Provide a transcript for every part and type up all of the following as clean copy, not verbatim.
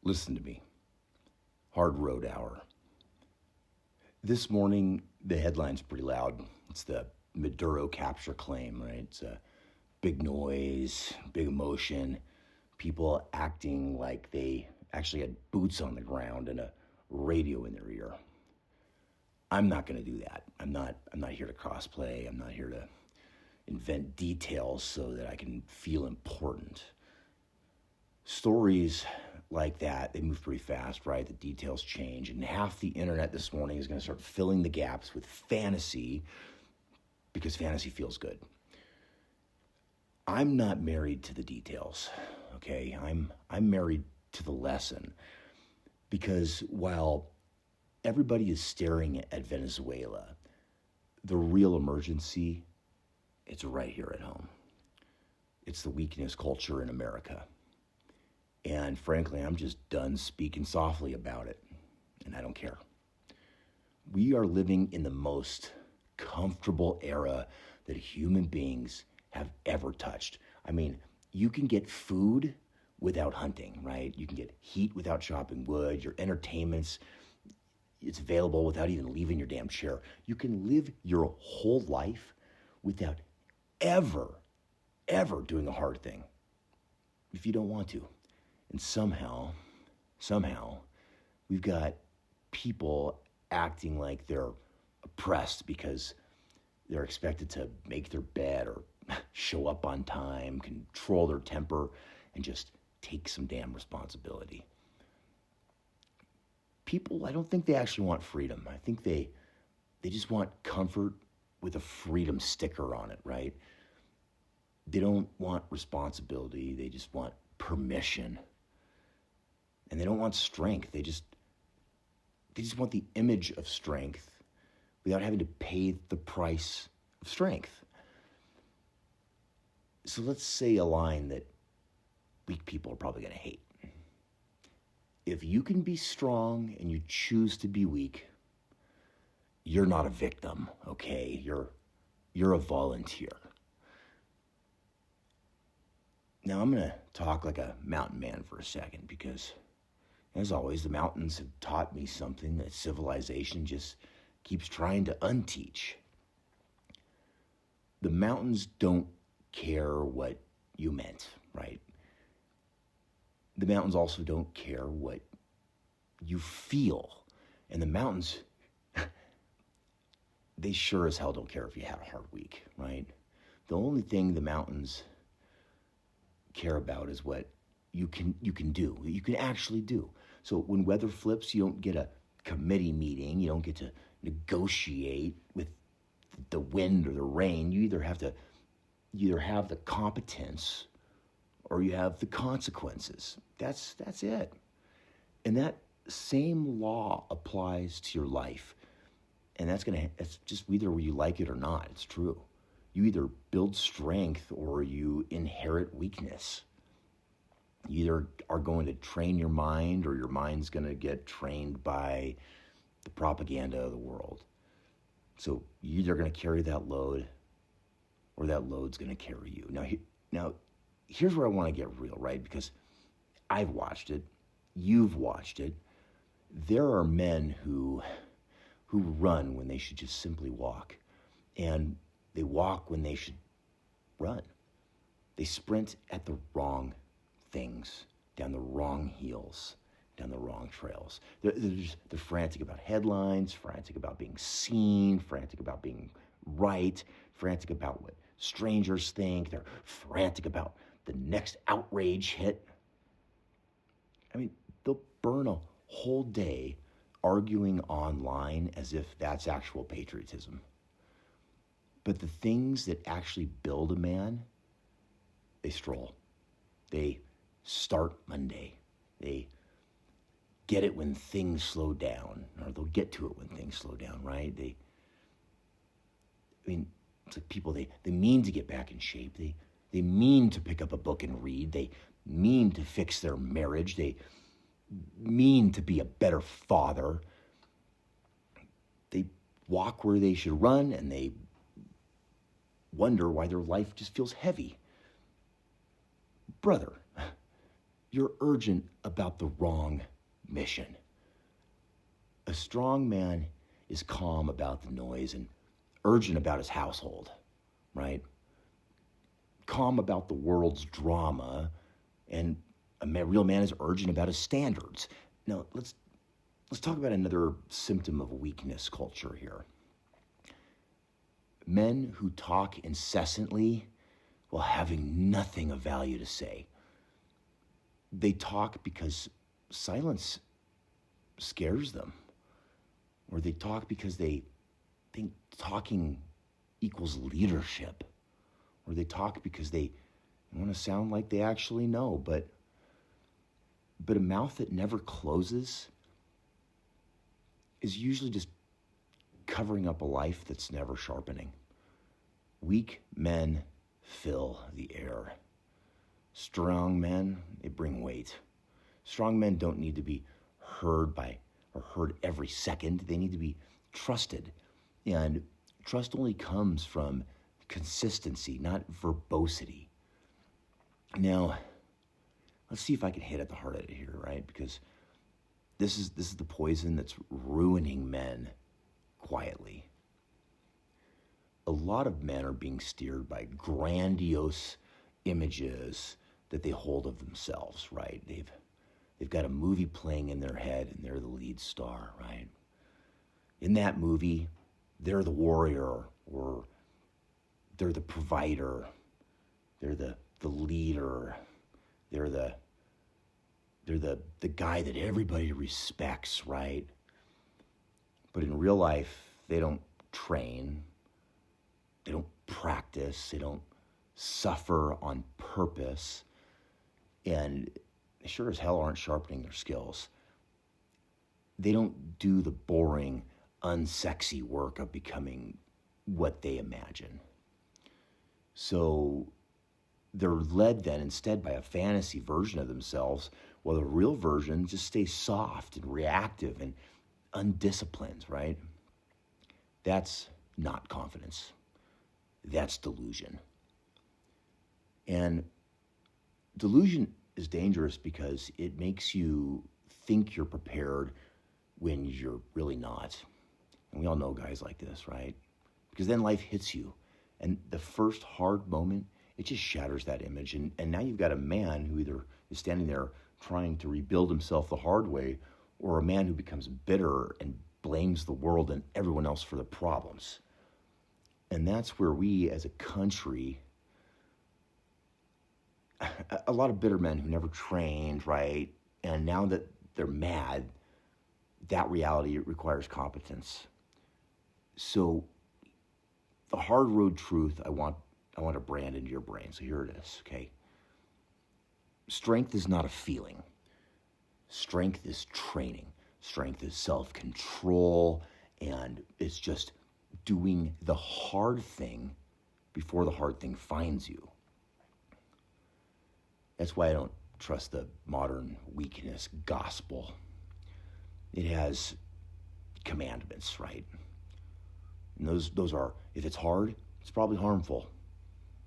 Listen to me. Hard road hour. This morning, the headline's pretty loud. It's the Maduro capture claim, right? It's a big noise, big emotion, people acting like they actually had boots on the ground and a radio in their ear. I'm not going to do that. I'm not here to cosplay. I'm not here to invent details so that I can feel important. Stories like that, they move pretty fast, right? The details change, and half the internet this morning is going to start filling the gaps with fantasy because fantasy feels good. I'm not married to the details, okay? I'm married to the lesson, because while everybody is staring at Venezuela, the real emergency, it's right here at home. It's the weakness culture in America. And frankly, I'm just done speaking softly about it, and I don't care. We are living in the most comfortable era that human beings have ever touched. I mean, you can get food without hunting, right? You can get heat without chopping wood. Your entertainment's, it's available without even leaving your damn chair. You can live your whole life without ever doing a hard thing if you don't want to. And somehow, we've got people acting like they're oppressed because they're expected to make their bed or show up on time, control their temper, and just take some damn responsibility. People, I don't think they actually want freedom. I think they just want comfort with a freedom sticker on it, right? They don't want responsibility. They just want permission. And they don't want strength. They just want the image of strength without having to pay the price of strength. So let's say a line that weak people are probably going to hate. If you can be strong and you choose to be weak, you're not a victim, okay? You're a volunteer. Now I'm going to talk like a mountain man for a second, because as always, the mountains have taught me something that civilization just keeps trying to unteach. The mountains don't care what you meant, right? The mountains also don't care what you feel. And the mountains, they sure as hell don't care if you had a hard week, right? The only thing the mountains care about is what you can do, you can actually do. So when weather flips, you don't get a committee meeting, you don't get to negotiate with the wind or the rain. You either have the competence or you have the consequences. That's it. And that same law applies to your life. And that's just either you like it or not. It's true. You either build strength or you inherit weakness. You either are going to train your mind or your mind's going to get trained by the propaganda of the world. So you're either going to carry that load or that load's going to carry you. Now, here's where I want to get real, right? Because I've watched it. You've watched it. There are men who run when they should just simply walk. And they walk when they should run. They sprint at the wrong things, down the wrong heels, down the wrong trails. They're frantic about headlines, frantic about being seen, frantic about being right, frantic about what strangers think. They're frantic about the next outrage hit. I mean, they'll burn a whole day arguing online as if that's actual patriotism. But the things that actually build a man, they stroll. They start Monday. They get it when things slow down, or they'll get to it when things slow down, right? It's like people, they mean to get back in shape. They mean to pick up a book and read. They mean to fix their marriage. They mean to be a better father. They walk where they should run, and they wonder why their life just feels heavy. Brother, you're urgent about the wrong mission. A strong man is calm about the noise and urgent about his household, right? Calm about the world's drama, and real man is urgent about his standards. Now, let's talk about another symptom of weakness culture here. Men who talk incessantly while having nothing of value to say. They talk because silence scares them, or they talk because they think talking equals leadership, or they talk because they want to sound like they actually know, but a mouth that never closes is usually just covering up a life that's never sharpening. Weak men fill the air. Strong men, they bring weight. Strong men don't need to be heard every second. They need to be trusted. And trust only comes from consistency, not verbosity. Now, let's see if I can hit at the heart of it here, right? Because this is the poison that's ruining men quietly. A lot of men are being steered by grandiose images that they hold of themselves, right? They've got a movie playing in their head and they're the lead star, right? In that movie, they're the warrior, or they're the provider, they're the leader, they're the guy that everybody respects, right? But in real life, they don't train, they don't practice, they don't suffer on purpose, and they sure as hell aren't sharpening their skills. They don't do the boring, unsexy work of becoming what they imagine. So they're led then instead by a fantasy version of themselves, while the real version just stays soft and reactive and undisciplined, right? That's not confidence. That's delusion. And delusion is dangerous because it makes you think you're prepared when you're really not. And we all know guys like this, right? Because then life hits you. And the first hard moment, it just shatters that image. And now you've got a man who either is standing there trying to rebuild himself the hard way, or a man who becomes bitter and blames the world and everyone else for the problems. And that's where we as a country, a lot of bitter men who never trained, right? And now that they're mad, that reality requires competence. So the hard road truth I want to brand into your brain. So here it is, okay? Strength is not a feeling. Strength is training. Strength is self-control, and it's just doing the hard thing before the hard thing finds you. That's why I don't trust the modern weakness gospel. It has commandments, right? And those are, if it's hard, it's probably harmful.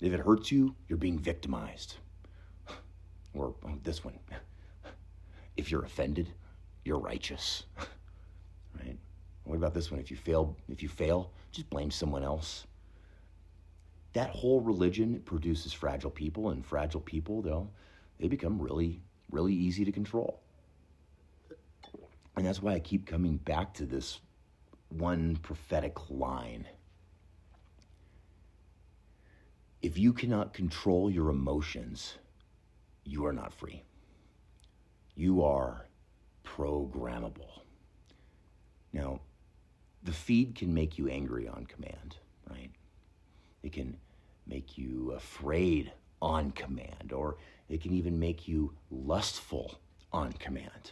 If it hurts you, you're being victimized. Or this one, if you're offended, you're righteous, right? What about this one? If you fail, just blame someone else. That whole religion produces fragile people, and fragile people, they become really, really easy to control. And that's why I keep coming back to this one prophetic line. If you cannot control your emotions, you are not free. You are programmable. Now, the feed can make you angry on command, right? It can make you afraid on command, or it can even make you lustful on command.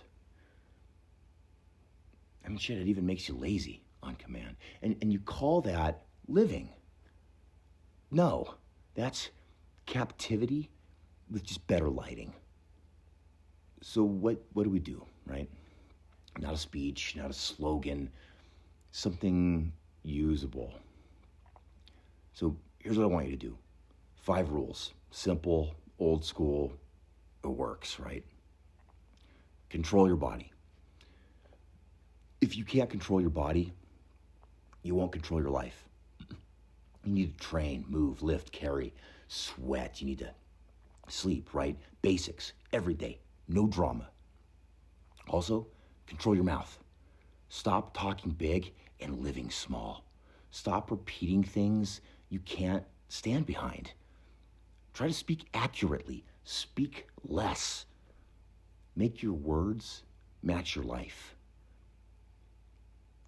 I mean, shit, it even makes you lazy on command. And you call that living. No, that's captivity with just better lighting. So what do we do, right? Not a speech, not a slogan, something usable. So here's what I want you to do. 5 rules. Simple, old school, it works, right? Control your body. If you can't control your body, you won't control your life. You need to train, move, lift, carry, sweat. You need to sleep, right? Basics, every day, no drama. Also, control your mouth. Stop talking big and living small. Stop repeating things you can't stand behind. Try to speak accurately. Speak less. Make your words match your life.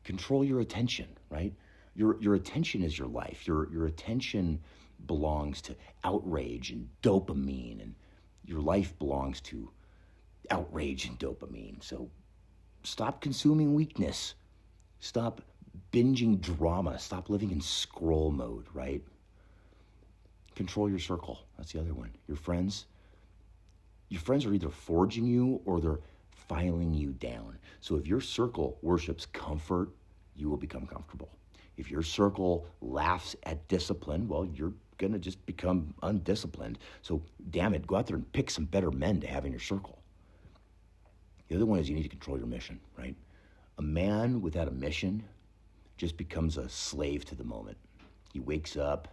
Control your attention, right? Your attention is your life. Your attention belongs to outrage and dopamine, and your life belongs to outrage and dopamine. So stop consuming weakness. Stop binging drama. Stop living in scroll mode, right? Control your circle. That's the other one. Your friends. Your friends are either forging you or they're filing you down. So if your circle worships comfort, you will become comfortable. If your circle laughs at discipline, well, you're going to just become undisciplined. So damn it, go out there and pick some better men to have in your circle. The other one is you need to control your mission, right? A man without a mission just becomes a slave to the moment. He wakes up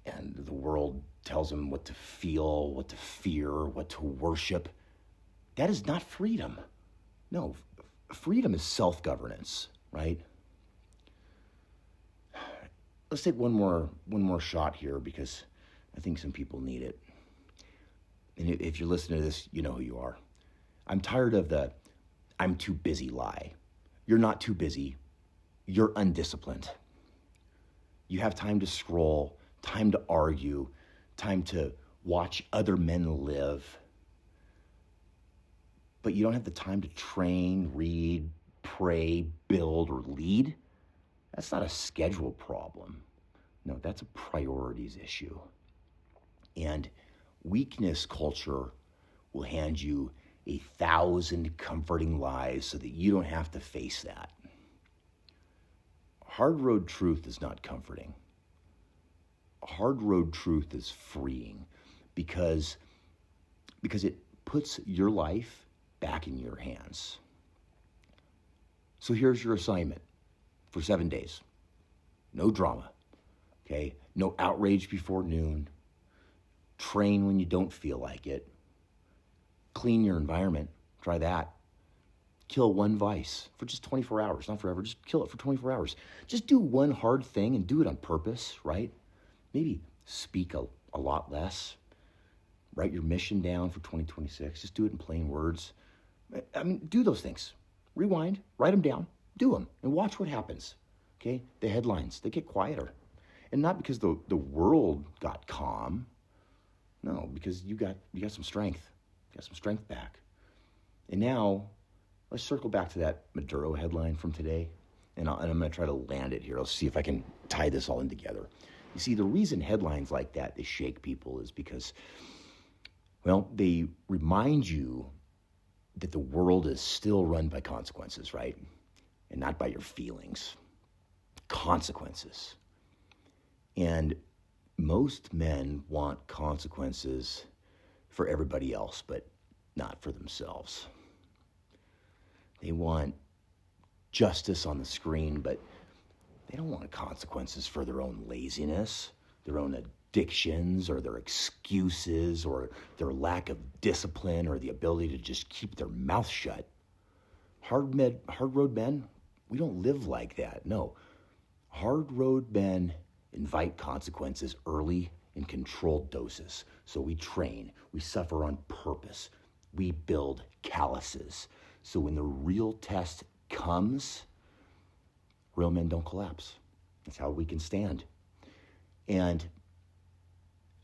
and the world tells him what to feel, what to fear, what to worship. That is not freedom. No, freedom is self-governance, right? Let's take one more shot here because I think some people need it. And if you're listening to this, you know who you are. I'm tired of the I'm too busy lie. You're not too busy. You're undisciplined. You have time to scroll, time to argue, time to watch other men live. But you don't have the time to train, read, pray, build, or lead. That's not a schedule problem. No, that's a priorities issue. And weakness culture will hand you 1,000 comforting lies so that you don't have to face that. Hard road truth is not comforting. Hard road truth is freeing because it puts your life back in your hands. So here's your assignment for 7 days. No drama, okay? No outrage before noon. Train when you don't feel like it. Clean your environment. Try that. Kill one vice for just 24 hours, not forever. Just kill it for 24 hours. Just do one hard thing and do it on purpose, right? Maybe speak a lot less. Write your mission down for 2026. Just do it in plain words. I mean, do those things. Rewind, write them down, do them, and watch what happens. Okay? The headlines, they get quieter. And not because the world got calm. No, because you got some strength. You got some strength back. And now, let's circle back to that Maduro headline from today. And I'm going to try to land it here. Let's see if I can tie this all in together. You see, the reason headlines like that, they shake people is because, well, they remind you that the world is still run by consequences, right? And not by your feelings. Consequences. And most men want consequences for everybody else, but not for themselves. They want justice on the screen, but they don't want consequences for their own laziness, their own addictions, or their excuses, or their lack of discipline, or the ability to just keep their mouth shut. Hard road men, we don't live like that. No. Hard road men invite consequences early in controlled doses. So we train, we suffer on purpose, we build calluses. So when the real test comes, real men don't collapse. That's how we can stand. And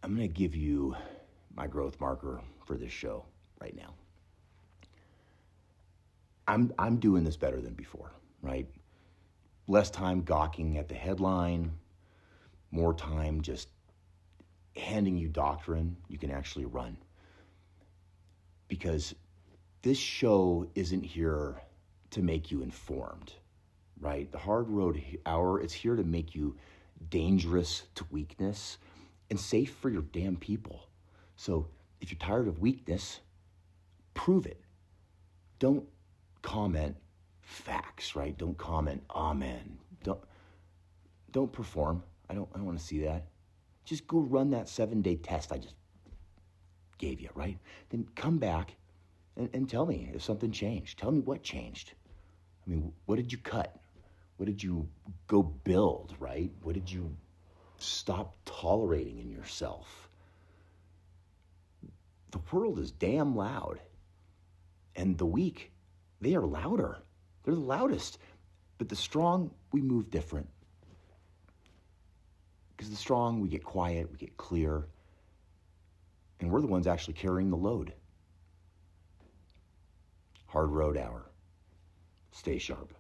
I'm going to give you my growth marker for this show right now. I'm doing this better than before, right? Less time gawking at the headline, more time just handing you doctrine you can actually run. Because this show isn't here to make you informed, right? The Hard Road Hour, it's here to make you dangerous to weakness and safe for your damn people. So if you're tired of weakness, prove it. don't comment facts, right? Don't comment amen. Don't perform. I don't want to see that. Just go run that 7-day test I just gave you, right? Then come back and tell me if something changed. Tell me what changed. I mean, what did you cut? What did you go build, right? What did you stop tolerating in yourself? The world is damn loud. And the weak, they are louder. They're the loudest. But the strong, we move different. Because the strong, we get quiet, we get clear. And we're the ones actually carrying the load. Hard road hour. Stay sharp.